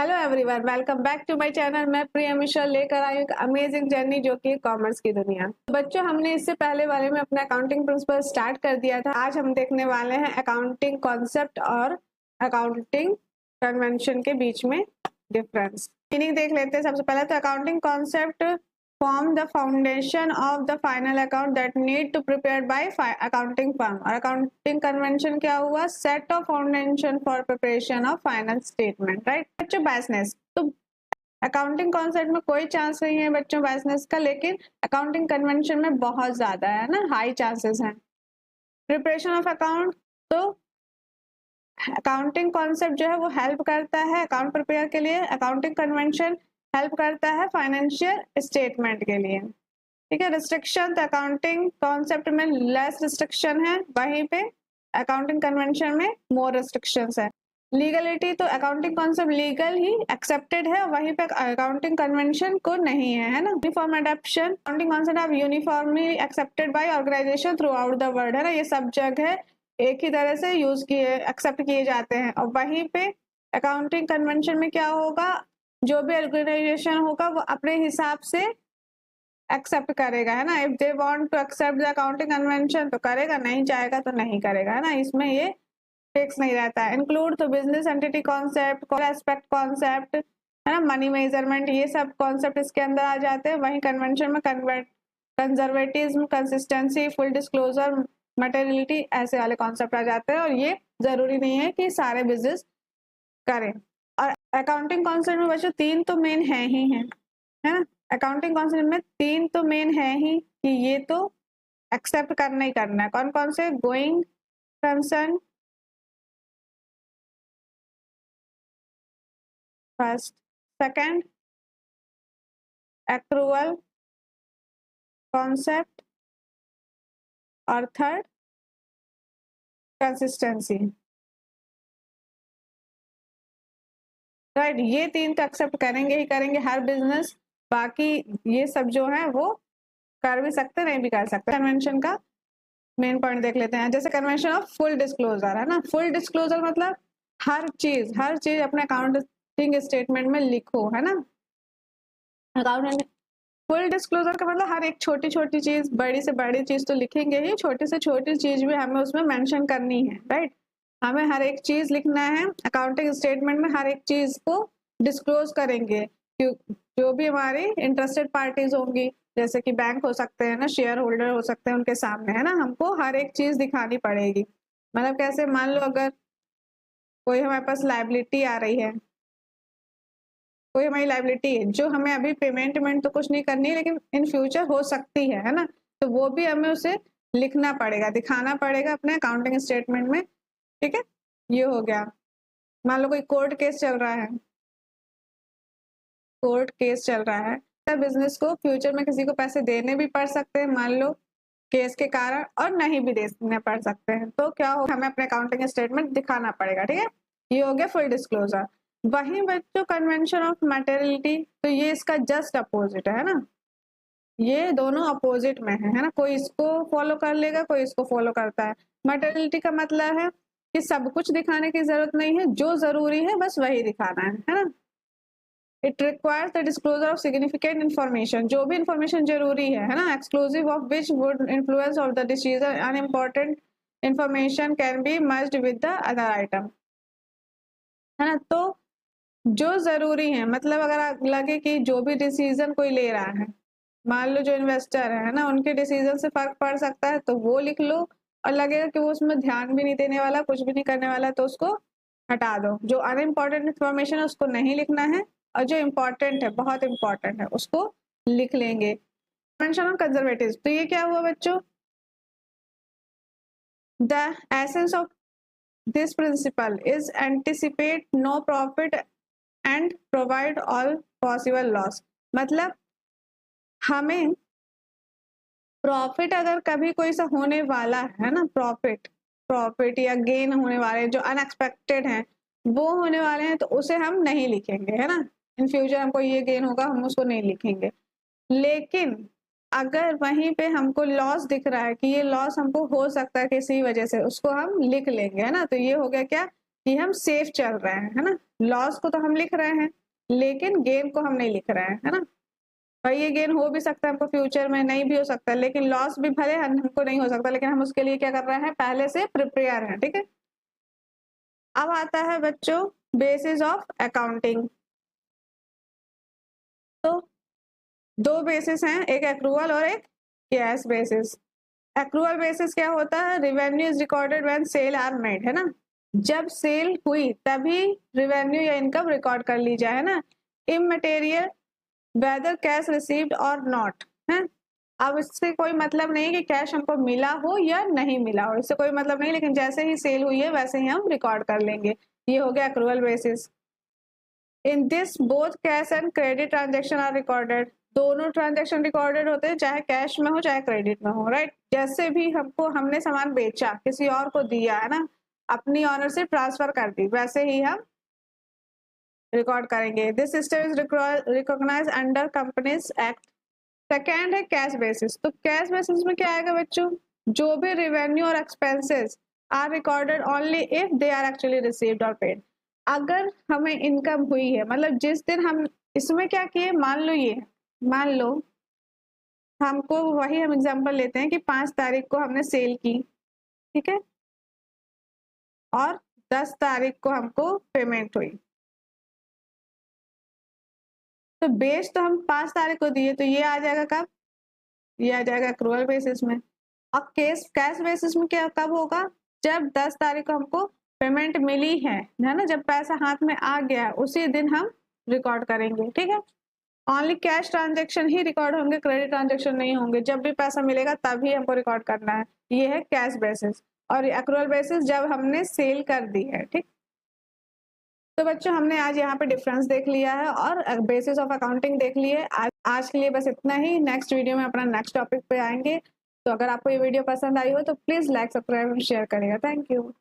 Hello everyone, welcome back to my channel. मैं प्रिया मिश्रा लेकर आई हूँ एक अमेजिंग जर्नी जो कि कॉमर्स की दुनिया। तो बच्चों, हमने इससे पहले वाले में अपना अकाउंटिंग प्रिंसिपल स्टार्ट कर दिया था। आज हम देखने वाले हैं अकाउंटिंग कॉन्सेप्ट और अकाउंटिंग कन्वेंशन के बीच में डिफरेंस। मीनिंग देख लेते हैं। सबसे पहले तो accounting concept form the foundation of the final account that need to prepared by accounting firm. और अकाउंटिंग कन्वेंशन क्या हुआ? Set of foundation for preparation of final statement. Right बच्चों, बायसनेस तो अकाउंटिंग कॉन्सेप्ट में कोई चांस नहीं है बच्चों बायसनेस का, लेकिन अकाउंटिंग कन्वेंशन में बहुत ज्यादा है ना, हाई चांसेस हैं। प्रिपरेशन ऑफ अकाउंट, तो अकाउंटिंग कॉन्सेप्ट जो है वो हेल्प करता है अकाउंट प्रिपेयर के लिए, अकाउंटिंग कन्वेंशन हेल्प करता है फाइनेंशियल स्टेटमेंट के लिए। ठीक है। रिस्ट्रिक्शन, तो अकाउंटिंग कॉन्सेप्ट में लेस रिस्ट्रिक्शन है, वहीं पे अकाउंटिंग कन्वेंशन में मोर रिस्ट्रिक्शंस है। लीगलिटी, तो अकाउंटिंग कॉन्सेप्ट लीगल ही एक्सेप्टेड है, वहीं पे अकाउंटिंग कन्वेंशन को नहीं है ना। Uniform adoption, accounting concept of uniformly accepted by organisation throughout the world, है ना। ये सब जगह एक ही तरह से यूज किए एक्सेप्ट किए जाते हैं। और वहीं पे अकाउंटिंग कन्वेंशन में क्या होगा, जो भी ऑर्गेनाइजेशन होगा वो अपने हिसाब से एक्सेप्ट करेगा, है ना। If they want to accept the accounting convention तो करेगा, नहीं चाहेगा तो नहीं करेगा, है ना। इसमें ये फिक्स नहीं रहता है। इंक्लूड तो business entity concept, aspect concept, है ना, मनी मेजरमेंट, ये सब कॉन्सेप्ट इसके अंदर आ जाते हैं। वहीं कन्वेंशन में conservatism, consistency, full disclosure, materiality, ऐसे वाले कॉन्सेप्ट आ जाते हैं। और ये जरूरी नहीं है कि सारे बिजनेस करें। और अकाउंटिंग कॉन्सेप्ट में बच्चों तीन तो मेन है ही है ना। अकाउंटिंग कॉन्सेप्ट में तीन तो मेन है ही कि ये तो एक्सेप्ट करना ही करना है। कौन कौन से? Going concern first, second accrual concept, और थर्ड कंसिस्टेंसी। राइट, ये तीन तो एक्सेप्ट करेंगे ही करेंगे हर बिजनेस। बाकी ये सब जो है वो कर भी सकते, नहीं भी कर सकते। कन्वेंशन का मेन पॉइंट देख लेते हैं। जैसे कन्वेंशन ऑफ फुल डिस्क्लोजर, है ना। फुल डिस्क्लोजर मतलब हर चीज अपने अकाउंटिंग स्टेटमेंट में लिखो, है ना। अकाउंट फुल डिस्क्लोजर का मतलब हर एक छोटी छोटी चीज, बड़ी से बड़ी चीज तो लिखेंगे ही, छोटी से छोटी चीज भी हमें उसमें मेंशन करनी है। राइट, हमें हर एक चीज लिखना है अकाउंटिंग स्टेटमेंट में, हर एक चीज को डिस्क्लोज करेंगे। जो भी हमारी इंटरेस्टेड पार्टीज होंगी, जैसे कि बैंक हो सकते हैं ना, शेयर होल्डर हो सकते हैं, उनके सामने, है ना, हमको हर एक चीज दिखानी पड़ेगी। मतलब कैसे? मान लो अगर कोई हमारे पास लायबिलिटी आ रही है, कोई हमारी लायबिलिटी है जो हमें अभी पेमेंट तो कुछ नहीं करनी है, लेकिन इन फ्यूचर हो सकती है ना, तो वो भी हमें उसे लिखना पड़ेगा, दिखाना पड़ेगा अपने अकाउंटिंग स्टेटमेंट में। ठीक है, ये हो गया। मान लो कोई कोर्ट केस चल रहा है, कोर्ट केस चल रहा है, बिजनेस को फ्यूचर में किसी को पैसे देने भी पड़ सकते हैं, मान लो केस के कारण, और नहीं भी देने पड़ सकते हैं। तो क्या हो, हमें अपने अकाउंटिंग स्टेटमेंट दिखाना पड़ेगा। ठीक है, ये हो गया फुल डिस्क्लोजर। वही बच्चों कन्वेंशन ऑफ मटेरियलिटी, तो ये इसका जस्ट अपोजिट है ना। ये दोनों अपोजिट में है ना। कोई इसको फॉलो कर लेगा, कोई इसको फॉलो करता है। मटेरियलिटी का मतलब है कि सब कुछ दिखाने की जरूरत नहीं है, जो जरूरी है बस वही दिखाना है ना। It requires the disclosure of significant information, जो भी इन्फॉर्मेशन जरूरी है ना, exclusive of which would influence of the decision, unimportant information can be merged with the other item, है ना। तो जो जरूरी है, मतलब अगर लगे कि जो भी डिसीजन कोई ले रहा है, मान लो जो इन्वेस्टर है ना, उनके डिसीजन से फर्क पड़ सकता है, तो वो लिख लो। और लगेगा कि वो उसमें ध्यान भी नहीं देने वाला, कुछ भी नहीं करने वाला, तो उसको हटा दो। जो अनइम्पोर्टेंट इन्फॉर्मेशन है उसको नहीं लिखना है, और जो इम्पोर्टेंट है, बहुत इंपॉर्टेंट है, उसको लिख लेंगे। कन्वेंशन ऑफ कंजर्वेटिव, तो ये क्या हुआ बच्चों? The essence of this principle is anticipate no profit and provide all possible loss. मतलब हमें प्रॉफिट अगर कभी कोई सा होने वाला है ना, प्रॉफिट या गेन होने वाले जो अनएक्सपेक्टेड हैं, वो होने वाले हैं, तो उसे हम नहीं लिखेंगे, है ना। इन फ्यूचर हमको ये गेन होगा, हम उसको नहीं लिखेंगे। लेकिन अगर वहीं पे हमको लॉस दिख रहा है कि ये लॉस हमको हो सकता है किसी वजह से, उसको हम लिख लेंगे, है ना। तो ये हो गया क्या? कि हम सेफ चल रहे हैं, है ना। लॉस को तो हम लिख रहे हैं लेकिन गेन को हम नहीं लिख रहे हैं, है ना। भाई ये गेन हो भी सकता है हमको फ्यूचर में, नहीं भी हो सकता, लेकिन लॉस भी भले हमको नहीं हो सकता, लेकिन हम उसके लिए क्या कर रहे हैं, पहले से प्रिपेयर हैं, ठीक है। अब आता है बच्चों बेसिस ऑफ अकाउंटिंग। तो दो बेसिस हैं, एक एक्रूअल और एक कैश बेसिस। एक्रूअल बेसिस क्या होता है, revenue is recorded when sale are made, है ना। जब सेल हुई तभी रेवेन्यू या इनकम रिकॉर्ड कर ली जाए, है ना। इमटेरियल वेदर कैश रिसीव्ड और नॉट, है। अब इससे कोई मतलब नहीं कि कैश हमको मिला हो या नहीं मिला हो, इससे कोई मतलब नहीं, लेकिन जैसे ही सेल हुई है वैसे ही हम रिकॉर्ड कर लेंगे। ये हो गया accrual basis. In this both cash and credit transaction are recorded. दोनों ट्रांजेक्शन रिकॉर्डेड होते हैं, चाहे कैश में हो चाहे क्रेडिट में हो, राइट। जैसे भी हमने सामान बेचा, किसी और को दिया, है ना, अपनी ऑनरशिप ट्रांसफर कर दी, वैसे ही हम रिकॉर्ड करेंगे। This system is recognise under companies act. Second है कैश बेसिस। तो कैश बेसिस में क्या आएगा बच्चों, जो भी रेवेन्यू और expenses are recorded only if they are actually received और पेड। अगर हमें इनकम हुई है, मतलब जिस दिन हम इसमें क्या किए, मान लो हमको, वही हम एग्जांपल लेते हैं कि 5 तारीख को हमने सेल की, ठीक है, और 10 तारीख को हमको पेमेंट हुई। तो बेच तो हम 5 तारीख को दिए, तो ये आ जाएगा कब, ये आ जाएगा एक्रूअल बेसिस में। और कैश बेसिस में क्या कब होगा, जब 10 तारीख को हमको पेमेंट मिली है ना, जब पैसा हाथ में आ गया उसी दिन हम रिकॉर्ड करेंगे, ठीक है। ओनली कैश ट्रांजेक्शन ही रिकॉर्ड होंगे, क्रेडिट ट्रांजेक्शन नहीं होंगे। जब भी पैसा मिलेगा तभी हमको रिकॉर्ड करना है। ये है कैश बेसिस। और एक्रूअल बेसिस जब हमने सेल कर दी है, ठीक। तो बच्चों हमने आज यहाँ पे डिफरेंस देख लिया है और बेसिस ऑफ अकाउंटिंग देख ली है। आज के लिए बस इतना ही। नेक्स्ट वीडियो में अपना नेक्स्ट टॉपिक पे आएंगे। तो अगर आपको ये वीडियो पसंद आई हो तो प्लीज लाइक, सब्सक्राइब और शेयर करिएगा। Thank you.